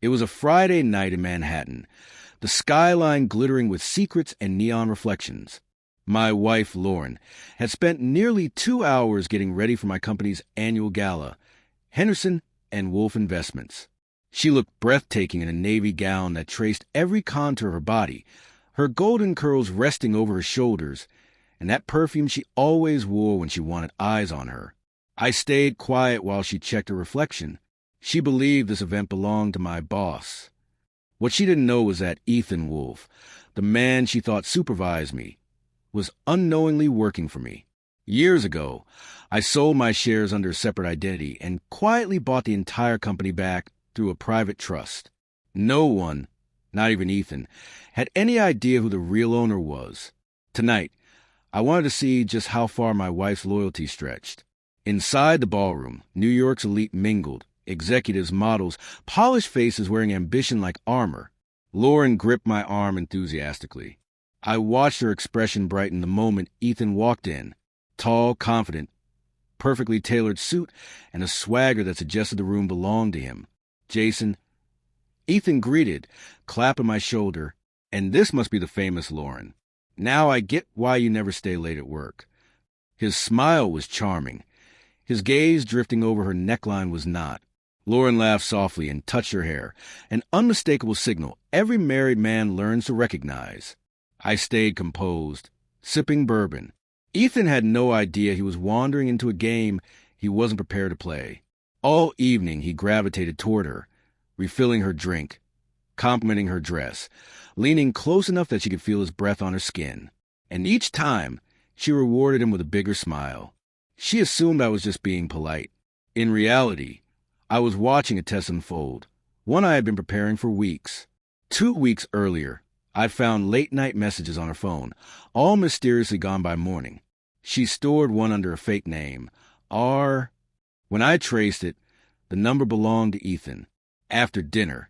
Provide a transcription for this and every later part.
It was a Friday night in Manhattan, the skyline glittering with secrets and neon reflections. My wife, Lauren, had spent nearly 2 hours getting ready for my company's annual gala, Henderson and Wolf Investments. She looked breathtaking in a navy gown that traced every contour of her body, her golden curls resting over her shoulders, and that perfume she always wore when she wanted eyes on her. I stayed quiet while she checked her reflection. She believed this event belonged to my boss. What she didn't know was that Ethan Wolf, the man she thought supervised me, was unknowingly working for me. Years ago, I sold my shares under a separate identity and quietly bought the entire company back through a private trust. No one, not even Ethan, had any idea who the real owner was. Tonight, I wanted to see just how far my wife's loyalty stretched. Inside the ballroom, New York's elite mingled, executives, models, polished faces wearing ambition like armor. Lauren gripped my arm enthusiastically. I watched her expression brighten the moment Ethan walked in, tall, confident, perfectly tailored suit, and a swagger that suggested the room belonged to him. Jason, Ethan greeted, clapping my shoulder, and this must be the famous Lauren. Now I get why you never stay late at work. His smile was charming. His gaze drifting over her neckline was not. Lauren laughed softly and touched her hair, an unmistakable signal every married man learns to recognize. I stayed composed, sipping bourbon. Ethan had no idea he was wandering into a game he wasn't prepared to play. All evening he gravitated toward her, refilling her drink, complimenting her dress, leaning close enough that she could feel his breath on her skin. And each time, she rewarded him with a bigger smile. She assumed I was just being polite. In reality, I was watching a test unfold, one I had been preparing for weeks. 2 weeks earlier, I'd found late-night messages on her phone, all mysteriously gone by morning. She stored one under a fake name, R. When I traced it, the number belonged to Ethan. After dinner,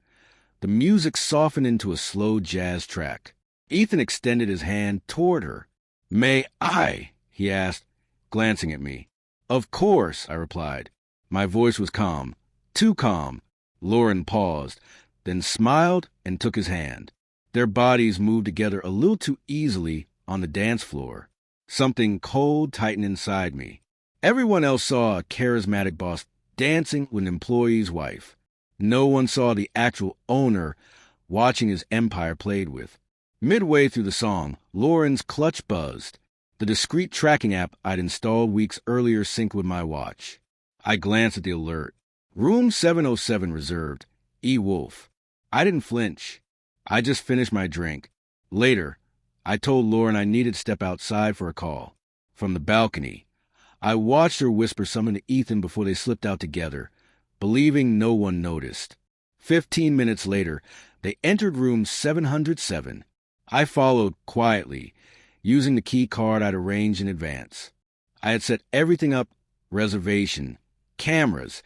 the music softened into a slow jazz track. Ethan extended his hand toward her. "May I?" he asked, glancing at me. "Of course," I replied. My voice was calm, too calm. Lauren paused, then smiled and took his hand. Their bodies moved together a little too easily on the dance floor. Something cold tightened inside me. Everyone else saw a charismatic boss dancing with an employee's wife. No one saw the actual owner watching his empire played with. Midway through the song, Lauren's clutch buzzed. The discreet tracking app I'd installed weeks earlier synced with my watch. I glanced at the alert. Room 707 reserved. E. Wolf. I didn't flinch. I just finished my drink. Later, I told Lauren I needed to step outside for a call. From the balcony, I watched her whisper something to Ethan before they slipped out together, believing no one noticed. 15 minutes later, they entered room 707. I followed quietly, using the key card I'd arranged in advance. I had set everything up, reservation, cameras,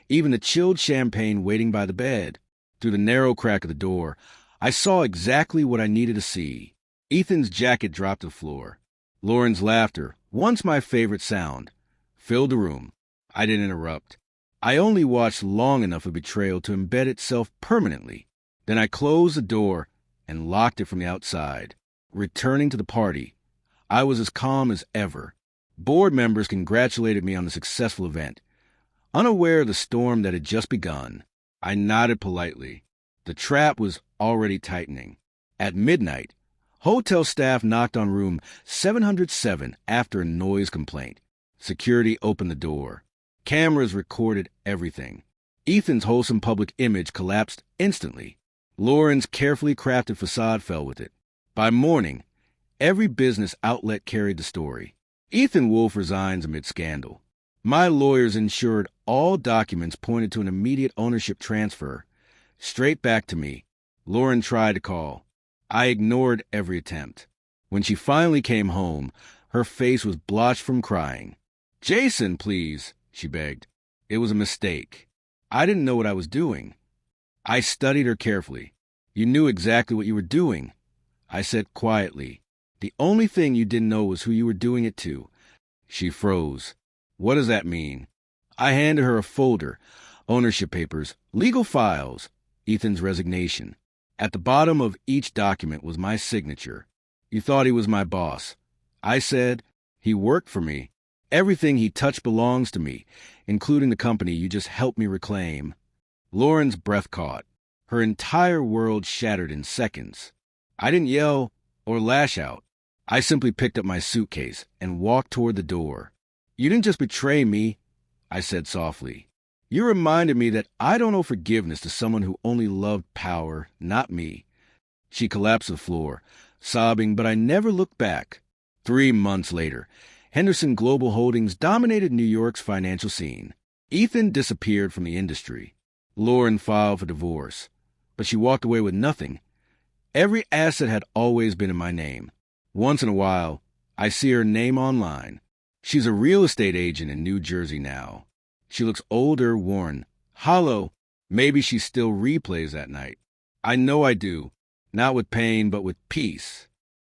even the chilled champagne waiting by the bed. Through the narrow crack of the door, I saw exactly what I needed to see. Ethan's jacket dropped to the floor. Lauren's laughter, once my favorite sound, filled the room. I didn't interrupt. I only watched long enough of betrayal to embed itself permanently. Then I closed the door and locked it from the outside. Returning to the party, I was as calm as ever. Board members congratulated me on the successful event. Unaware of the storm that had just begun, I nodded politely. The trap was already tightening. At midnight, hotel staff knocked on room 707 after a noise complaint. Security opened the door. Cameras recorded everything. Ethan's wholesome public image collapsed instantly. Lauren's carefully crafted facade fell with it. By morning, every business outlet carried the story. Ethan Wolf resigns amid scandal. My lawyers ensured all documents pointed to an immediate ownership transfer. Straight back to me. Lauren tried to call. I ignored every attempt. When she finally came home, her face was blotched from crying. "Jason, please," she begged. It was a mistake. I didn't know what I was doing. I studied her carefully. "You knew exactly what you were doing," I said quietly. "The only thing you didn't know was who you were doing it to." She froze. "What does that mean?" I handed her a folder, ownership papers, legal files. Ethan's resignation. At the bottom of each document was my signature. You thought he was my boss. I said, he worked for me. Everything he touched belongs to me, including the company you just helped me reclaim. Lauren's breath caught. Her entire world shattered in seconds. I didn't yell or lash out. I simply picked up my suitcase and walked toward the door. You didn't just betray me, I said softly. You reminded me that I don't owe forgiveness to someone who only loved power, not me. She collapsed to the floor, sobbing, but I never looked back. 3 months later, Henderson Global Holdings dominated New York's financial scene. Ethan disappeared from the industry. Lauren filed for divorce, but she walked away with nothing. Every asset had always been in my name. Once in a while, I see her name online. She's a real estate agent in New Jersey now. She looks older, worn, hollow. Maybe she still replays that night. I know I do. Not with pain, but with peace.